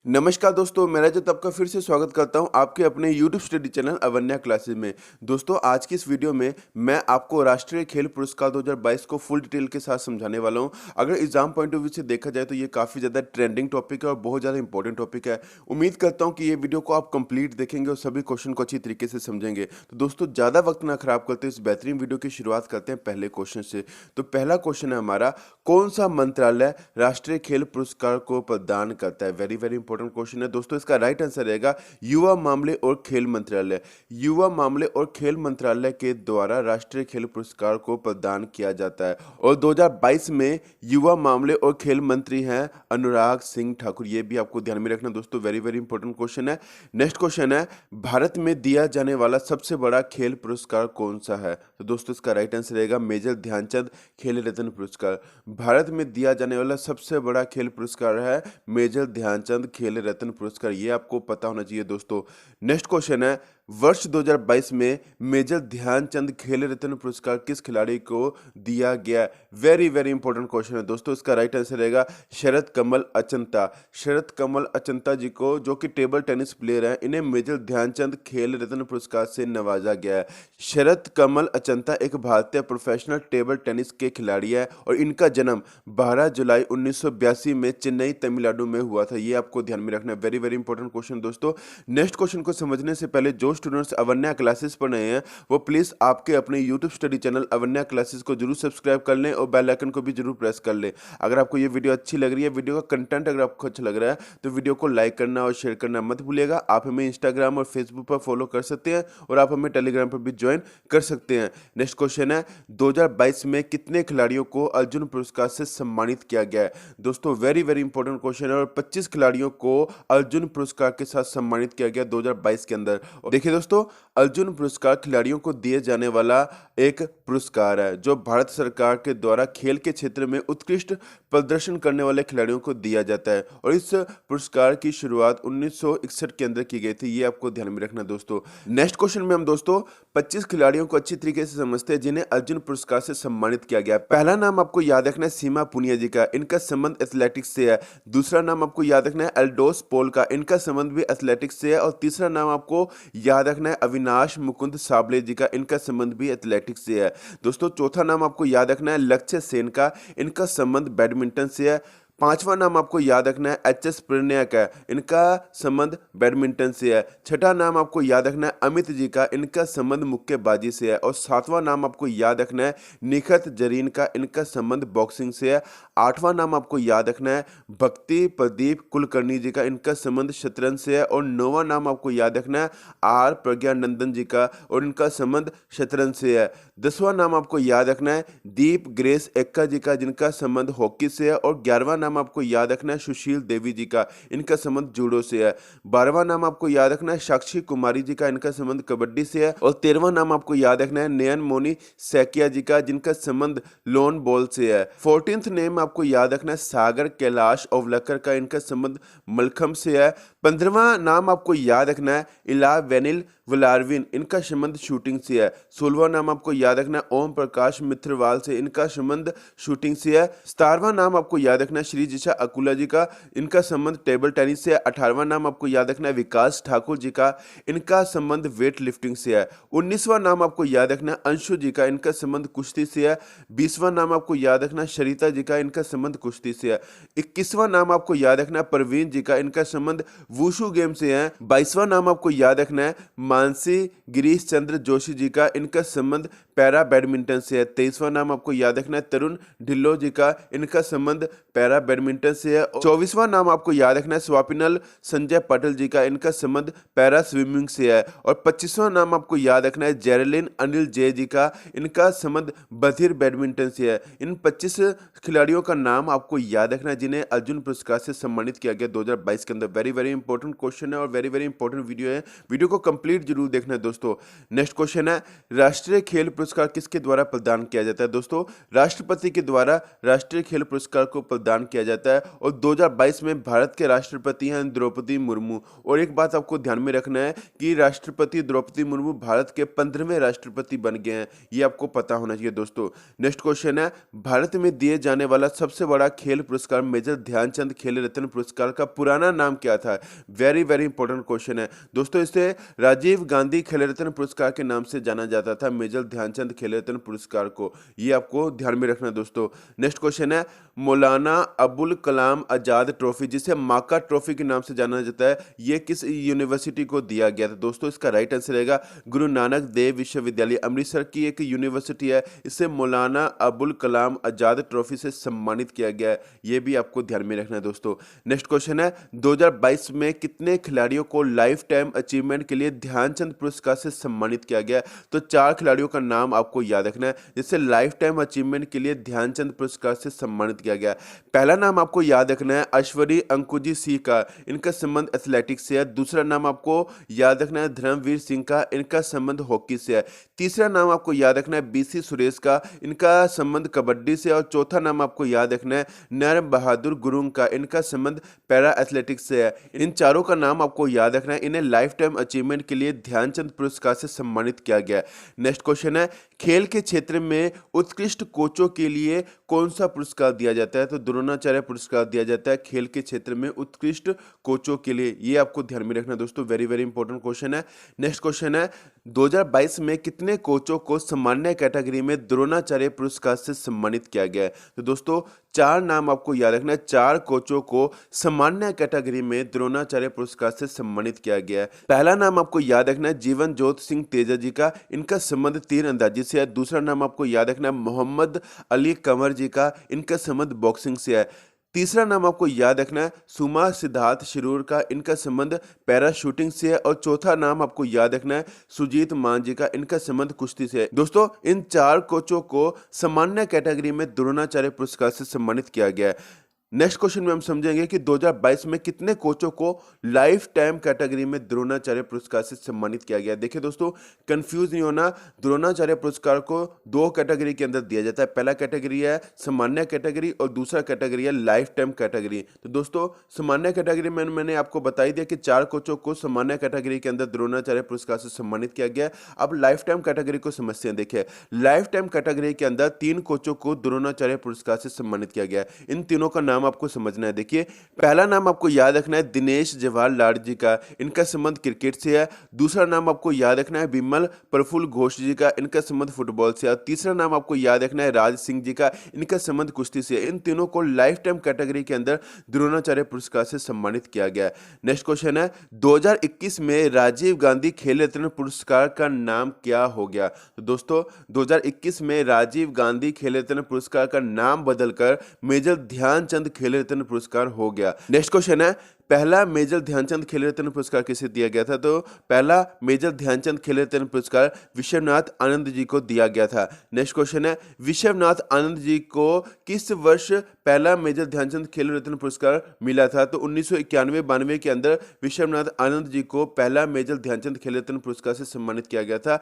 नमस्कार दोस्तों, मैं रजत आपका फिर से स्वागत करता हूं आपके अपने YouTube study channel Avanya classes में। दोस्तों, आज की इस वीडियो में मैं आपको राष्ट्रीय खेल पुरस्कार 2022 को फुल डिटेल के साथ समझाने वाला हूं। अगर एग्जाम पॉइंट ऑफ व्यू से देखा जाए तो ये काफ़ी ज़्यादा ट्रेंडिंग टॉपिक है और बहुत ज़्यादा इंपॉर्टेंट टॉपिक है। उम्मीद करता हूँ कि ये वीडियो को आप कंप्लीट देखेंगे और सभी क्वेश्चन को अच्छी तरीके से समझेंगे। तो दोस्तों, ज़्यादा वक्त ना खराब करते इस बेहतरीन वीडियो की शुरुआत करते हैं पहले क्वेश्चन से। तो पहला क्वेश्चन है हमारा, कौन सा मंत्रालय राष्ट्रीय खेल पुरस्कार को प्रदान करता है? वेरी वेरी इंपॉर्टेंट क्वेश्चन है दोस्तों। इसका राइट आंसर रहेगा युवा मामले और खेल मंत्रालय। युवा मामले और खेल मंत्रालय के द्वारा राष्ट्रीय खेल पुरस्कार को प्रदान किया जाता है और 2022 में युवा मामले और खेल मंत्री हैं अनुराग सिंह ठाकुर। ये भी आपको ध्यान में रखना दोस्तों, वेरी वेरी इंपॉर्टेंट क्वेश्चन है। नेक्स्ट क्वेश्चन है, भारत में दिया जाने वाला सबसे बड़ा खेल पुरस्कार कौन सा है? तो दोस्तों, इसका राइट आंसर रहेगा मेजर ध्यानचंद खेल रत्न पुरस्कार। भारत में दिया जाने वाला सबसे बड़ा खेल पुरस्कार है मेजर ध्यानचंद खेल रत्न पुरस्कार। ये आपको पता होना चाहिए दोस्तों। नेक्स्ट क्वेश्चन है, वर्ष 2022 में मेजर ध्यानचंद खेल रत्न पुरस्कार किस खिलाड़ी को दिया गया? वेरी वेरी इंपॉर्टेंट क्वेश्चन है दोस्तों। इसका राइट आंसर रहेगा शरद कमल अचंता। शरद कमल अचंता जी को, जो कि टेबल टेनिस प्लेयर हैं, इन्हें मेजर ध्यानचंद खेल रत्न पुरस्कार से नवाजा गया है। शरद कमल अचंता एक भारतीय प्रोफेशनल टेबल टेनिस के खिलाड़ी है और इनका जन्म 12 जुलाई 1982 में चेन्नई तमिलनाडु में हुआ था। ये आपको ध्यान में रखना है, वेरी वेरी इंपॉर्टेंट क्वेश्चन दोस्तों। नेक्स्ट क्वेश्चन को समझने से पहले जो स्टूडेंट्स अवन्या क्लासेस पढ़ रहे हैं वो प्लीज आपके अपने YouTube study channel Avanya classes को जरूर सब्सक्राइब कर लें और बेल आइकन को भी जरूर प्रेस कर लें। अगर आपको ये वीडियो अच्छी लग रही है, वीडियो का कंटेंट अगर आपको अच्छा लग रहा है, तो वीडियो को लाइक करना और शेयर करना मत भूलिएगा। आप हमें इंस्टाग्राम और फेसबुक पर फॉलो कर सकते हैं और आप हमें टेलीग्राम पर भी ज्वाइन कर सकते हैं। नेक्स्ट क्वेश्चन है, 2022 में कितने खिलाड़ियों को अर्जुन पुरस्कार से सम्मानित किया गया है? दोस्तों, वेरी वेरी इंपॉर्टेंट क्वेश्चन है और 25 खिलाड़ियों को अर्जुन पुरस्कार के साथ सम्मानित किया गया 2022 के अंदर। देखिए दोस्तों, अर्जुन पुरस्कार खिलाड़ियों को दिए जाने वाला एक पुरस्कार है जो भारत सरकार के द्वारा खेल के क्षेत्र में उत्कृष्ट प्रदर्शन करने वाले खिलाड़ियों को दिया जाता है और इस पुरस्कार की शुरुआत 1961 के अंदर की गई थी। ये आपको ध्यान में रखना दोस्तों। नेक्स्ट क्वेश्चन में हम दोस्तों 25 खिलाड़ियों को अच्छी तरीके से समझते हैं जिन्हें अर्जुन पुरस्कार से सम्मानित किया गया। पहला नाम आपको याद रखना है सीमा पुनिया जी का, इनका संबंध एथलेटिक्स से है। दूसरा नाम आपको याद रखना है एल्डोस पोल का, इनका संबंध भी एथलेटिक्स से है। और तीसरा नाम आपको याद रखना है अविनाश मुकुंद साबले जी का, इनका संबंध भी एथलेटिक्स से है। दोस्तों, चौथा नाम आपको याद रखना है लक्ष्य सेन का, इनका संबंध बैडमिंटन से है। पांचवा नाम आपको याद रखना है एच.एस. प्रणय का, इनका संबंध बैडमिंटन से है। छठा नाम आपको याद रखना है अमित जी का, इनका संबंध मुक्केबाजी से है। और सातवां नाम आपको याद रखना है निखत जरीन का, इनका संबंध बॉक्सिंग से है। आठवां नाम आपको याद रखना है भक्ति प्रदीप कुलकर्णी जी का, इनका संबंध शतरंज से है। और नौवां नाम आपको याद रखना है आर प्रज्ञानंदन जी का और इनका संबंध शतरंज से है। 10वां नाम आपको याद रखना है दीप ग्रेस एक्का जी का, जिनका संबंध हॉकी से है। और 11वां नाम आपको याद रखना है सुशील देवी जी का, इनका संबंध जूडो से है। 12वां नाम आपको याद रखना है साक्षी कुमारी जी का, इनका संबंध कबड्डी से है। और 13वां नाम आपको याद रखना है नयन मोनी सैकिया जी का, जिनका संबंध लॉन बॉल से है। 14th नेम आपको याद रखना है सागर कैलाश ओवलकर का, इनका संबंध मलखम से है। 15वां नाम आपको याद रखना है इला वेनिल वलारविन, इनका संबंध शूटिंग से है। 16वां नाम आपको याद रखना है ओम प्रकाश मित्रवाल से, इनका संबंध शूटिंग से है। 17वां नाम आपको याद रखना है श्री जिशा अकुला जी का, इनका संबंध टेबल टेनिस से है। 18वां नाम आपको याद रखना है विकास ठाकुर जी का, इनका संबंध वेट लिफ्टिंग से है। 19वां नाम आपको याद रखना है अंशु जी का, इनका संबंध कुश्ती से है। 20वां नाम आपको याद रखना है शरीता जी का, इनका संबंध कुश्ती से है। 21वां नाम आपको याद रखना है परवीन जी का, इनका संबंध वुशु गेम से है। 22वां नाम आपको याद रखना है मानसी गिरीश चंद्र जोशी जी का, इनका संबंध पैरा बैडमिंटन से है। 23वां नाम आपको याद रखना है तरुण ढिल्लो जी का, इनका संबंध पैरा बैडमिंटन से है। 24वां नाम आपको याद रखना है स्वापिनल संजय पटेल जी का, इनका संबंध पैरा स्विमिंग से है। और 25वां नाम आपको याद रखना है जेरेलिन अनिल जे जी का, इनका संबंध बधिर बैडमिंटन से है। इन 25 खिलाड़ियों का नाम आपको याद रखना है जिन्हें अर्जुन पुरस्कार से सम्मानित किया गया 2022 के अंदर। वेरी वेरी इंपॉर्टेंट क्वेश्चन है और वेरी इंपॉर्टेंट वीडियो है, वीडियो को कंप्लीट जरूर देखना है दोस्तों। नेक्स्ट क्वेश्चन है, राष्ट्रीय खेल पुरस्कार किसके द्वारा प्रदान किया जाता है? दोस्तों, राष्ट्रपति के द्वारा राष्ट्रीय खेल पुरस्कार को प्रदान किया जाता है और 2022 में भारत के राष्ट्रपति हैं द्रौपदी मुर्मू। और एक बात आपको ध्यान में रखना है कि राष्ट्रपति द्रौपदी मुर्मू भारत के 15वें राष्ट्रपति बन गए हैं, ये आपको पता होना चाहिए। दोस्तों, नेक्स्ट क्वेश्चन है, भारत में दिए जाने वाला सबसे बड़ा खेल पुरस्कार मेजर ध्यानचंद खेल रत्न पुरस्कार का पुराना नाम क्या था? वेरी वेरी इंपॉर्टेंट क्वेश्चन है दोस्तों। इसे राजीव गांधी खेल रत्न पुरस्कार के नाम से जाना जाता था, मेजर ध्यानचंद खेल रत्न पुरस्कार को, ये आपको ध्यान में रखना दोस्तों। नेक्स्ट क्वेश्चन है, मौलाना अबुल कलाम आजाद ट्रॉफी, जिसे माका ट्रॉफी के नाम से जाना जाता है, ये किस यूनिवर्सिटी को दिया गया था? दोस्तों, इसका राइट आंसर रहेगा गुरु नानक देव विश्वविद्यालय, अमृतसर की एक यूनिवर्सिटी है। इसे मौलाना अबुल कलाम आजाद ट्रॉफी से सम्मानित किया गया है, ये भी आपको ध्यान में रखना है दोस्तों। नेक्स्ट क्वेश्चन है, 2022 में कितने खिलाड़ियों को लाइफ टाइम अचीवमेंट के लिए ध्यानचंद पुरस्कार से सम्मानित किया गया? तो 4 खिलाड़ियों का नाम आपको याद रखना है जिससे लाइफ टाइम अचीवमेंट के लिए ध्यानचंद पुरस्कार से सम्मानित किया गया। पहला नाम आपको याद रखना है ऐश्वर्य अंकुजी सिंह का, इनका संबंध एथलेटिक्स से है। दूसरा नाम आपको याद रखना है धर्मवीर सिंह का, इनका संबंध हॉकी से है। तीसरा नाम आपको याद रखना है बीसी सुरेश का, इनका संबंध कबड्डी से। और चौथा नाम आपको याद रखना है नर बहादुर गुरुंग का, इनका संबंध पैरा एथलेटिक्स से है। इन चारों का नाम आपको याद रखना है, इन्हें लाइफ टाइम अचीवमेंट के लिए ध्यानचंद पुरस्कार से सम्मानित किया गया। नेक्स्ट क्वेश्चन है, खेल के क्षेत्र में उत्कृष्ट कोचों के लिए कौन सा पुरस्कार दिया जाता है? तो द्रोणाचार्य पुरस्कार दिया जाता है खेल के क्षेत्र में उत्कृष्ट कोचों के लिए, ये आपको ध्यान में रखना दोस्तों, वेरी वेरी इंपॉर्टेंट क्वेश्चन है। नेक्स्ट क्वेश्चन है, 2022 में कितने कोचों को सामान्य कैटेगरी में द्रोणाचार्य पुरस्कार से सम्मानित किया गया है? तो दोस्तों, 4 नाम आपको याद रखना है, 4 कोचों को सामान्य कैटेगरी में द्रोणाचार्य पुरस्कार से सम्मानित किया गया है। पहला नाम आपको याद रखना है जीवन जोत सिंह तेजा जी का, इनका संबंध तीरंदाजी से है। दूसरा नाम आपको याद रखना है मोहम्मद अली कंवर जी का, इनका संबंध बॉक्सिंग से है। तीसरा नाम आपको याद रखना है सुमा सिद्धार्थ शिरूर का, इनका संबंध पैरा शूटिंग से है। और चौथा नाम आपको याद रखना है सुजीत मान जी का, इनका संबंध कुश्ती से है। दोस्तों, इन 4 कोचों को सामान्य कैटेगरी में द्रोणाचार्य पुरस्कार से सम्मानित किया गया है। नेक्स्ट क्वेश्चन में हम समझेंगे कि 2022 में कितने कोचों को लाइफ टाइम कैटेगरी में द्रोणाचार्य पुरस्कार से सम्मानित किया गया। देखिए दोस्तों, कंफ्यूज नहीं होना, द्रोणाचार्य पुरस्कार को 2 कैटेगरी के अंदर दिया जाता है। पहला कैटेगरी है सामान्य कैटेगरी और दूसरा कैटेगरी है लाइफ टाइम कैटेगरी। तो दोस्तों, सामान्य कैटेगरी में मैंने आपको बता ही दिया कि 4 कोचों को सामान्य कैटेगरी के अंदर द्रोणाचार्य पुरस्कार से सम्मानित किया गया। अब लाइफ टाइम कैटेगरी को समझते हैं। देखिए, लाइफ टाइम कैटेगरी के अंदर 3 कोचों को द्रोणाचार्य पुरस्कार से सम्मानित किया गया। इन तीनों का नाम आपको समझना है। देखिए, पहला नाम आपको याद रखना है दिनेश जवाहरलाल जी का, इनका संबंध क्रिकेट से है। दूसरा नाम आपको याद रखना है विमल प्रफुल्ल घोष जी का, इनका संबंध फुटबॉल से है। तीसरा नाम आपको याद रखना है राज सिंह जी का, इनका संबंध कुश्ती से है। इन तीनों को लाइफ टाइम कैटेगरी के अंदर द्रोणाचार्य पुरस्कार से सम्मानित किया गया। नेक्स्ट क्वेश्चन है, 2021 में राजीव गांधी खेल रत्न पुरस्कार का नाम क्या हो गया? तो दोस्तों, 2021 में राजीव गांधी खेल रत्न पुरस्कार का नाम बदलकर मेजर ध्यानचंद खेल रत्न पुरस्कार हो गया। नेक्स्ट क्वेश्चन है, पहला मेजर ध्यानचंद खेल रत्न पुरस्कार किसे दिया गया था? तो पहला मेजर ध्यानचंद खेल रत्न पुरस्कार विश्वनाथ आनंद जी को दिया गया था। नेक्स्ट क्वेश्चन है, विश्वनाथ आनंद जी को किस वर्ष पहला मेजर ध्यानचंद खेल रत्न पुरस्कार मिला था? तो 1991-92 के अंदर विश्वनाथ आनंद जी को पहला मेजर ध्यानचंद खेल रत्न पुरस्कार से सम्मानित किया गया था।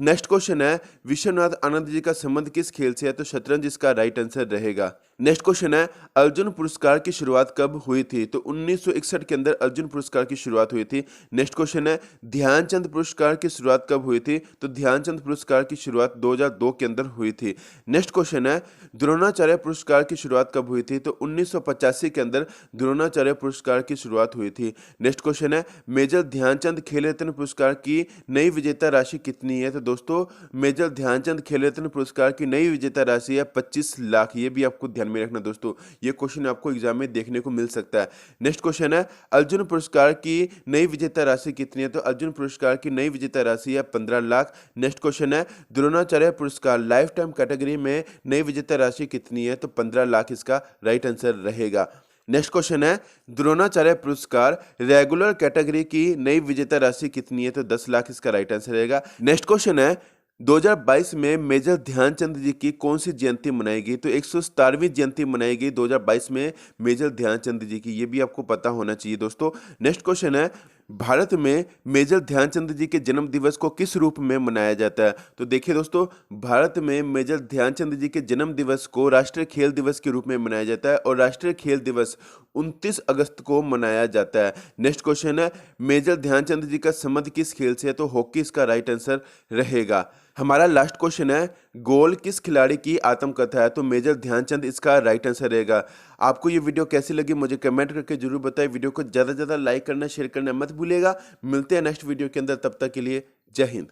नेक्स्ट क्वेश्चन है, विश्वनाथ आनंद जी का संबंध किस खेल से है? तो शतरंज इसका राइट आंसर रहेगा। नेक्स्ट क्वेश्चन है, अर्जुन पुरस्कार की शुरुआत कब हुई थी? तो 1961 के अंदर अर्जुन पुरस्कार की शुरुआत हुई थी। नेक्स्ट क्वेश्चन है, ध्यानचंद पुरस्कार की शुरुआत कब हुई थी? तो ध्यानचंद पुरस्कार की शुरुआत 2002 के अंदर हुई थी। नेक्स्ट क्वेश्चन है, द्रोणाचार्य पुरस्कार की शुरुआत कब हुई थी? तो 1985 के अंदर द्रोणाचार्य पुरस्कार की शुरुआत हुई थी। नेक्स्ट क्वेश्चन है, मेजर ध्यानचंद खेल रत्न पुरस्कार की नई विजेता राशि कितनी है? तो दोस्तों, मेजर ध्यानचंद खेल रत्न पुरस्कार की नई विजेता राशि है 25 लाख। ये भी आपको ध्यान में रखना दोस्तों, ये क्वेश्चन आपको एग्जाम में देखने को मिल सकता है। नेक्स्ट क्वेश्चन है, अर्जुन पुरस्कार की नई विजेता राशि कितनी है? तो अर्जुन पुरस्कार की नई विजेता राशि है 15 लाख। नेक्स्ट क्वेश्चन है, द्रोणाचार्य पुरस्कार लाइफ टाइम कैटेगरी में नई विजेता राशि कितनी है? तो 15 लाख इसका राइट आंसर रहेगा। नेक्स्ट क्वेश्चन है, द्रोणाचार्य पुरस्कार रेगुलर कैटेगरी की नई विजेता राशि कितनी है? तो 10 लाख इसका राइट आंसर रहेगा। नेक्स्ट क्वेश्चन है, 2022 में मेजर ध्यानचंद जी की कौन सी जयंती मनाई गई? तो 117वीं जयंती मनाई गई 2022 में मेजर ध्यानचंद जी की, ये भी आपको पता होना चाहिए दोस्तों। नेक्स्ट क्वेश्चन है, भारत में मेजर ध्यानचंद जी के जन्म दिवस को किस रूप में मनाया जाता है? तो देखिए दोस्तों, भारत में मेजर ध्यानचंद जी के जन्म दिवस को राष्ट्रीय खेल दिवस के रूप में मनाया जाता है और राष्ट्रीय खेल दिवस 29 अगस्त को मनाया जाता है। नेक्स्ट क्वेश्चन है, मेजर ध्यानचंद जी का संबंध किस खेल से है? तो हॉकी इसका राइट आंसर रहेगा। हमारा लास्ट क्वेश्चन है, गोल किस खिलाड़ी की आत्मकथा है? तो मेजर ध्यानचंद इसका राइट आंसर रहेगा। आपको ये वीडियो कैसी लगी मुझे कमेंट करके जरूर बताएं। वीडियो को ज़्यादा से ज़्यादा लाइक करना, शेयर करना मत भूलिएगा। मिलते हैं नेक्स्ट वीडियो के अंदर, तब तक के लिए जय हिंद।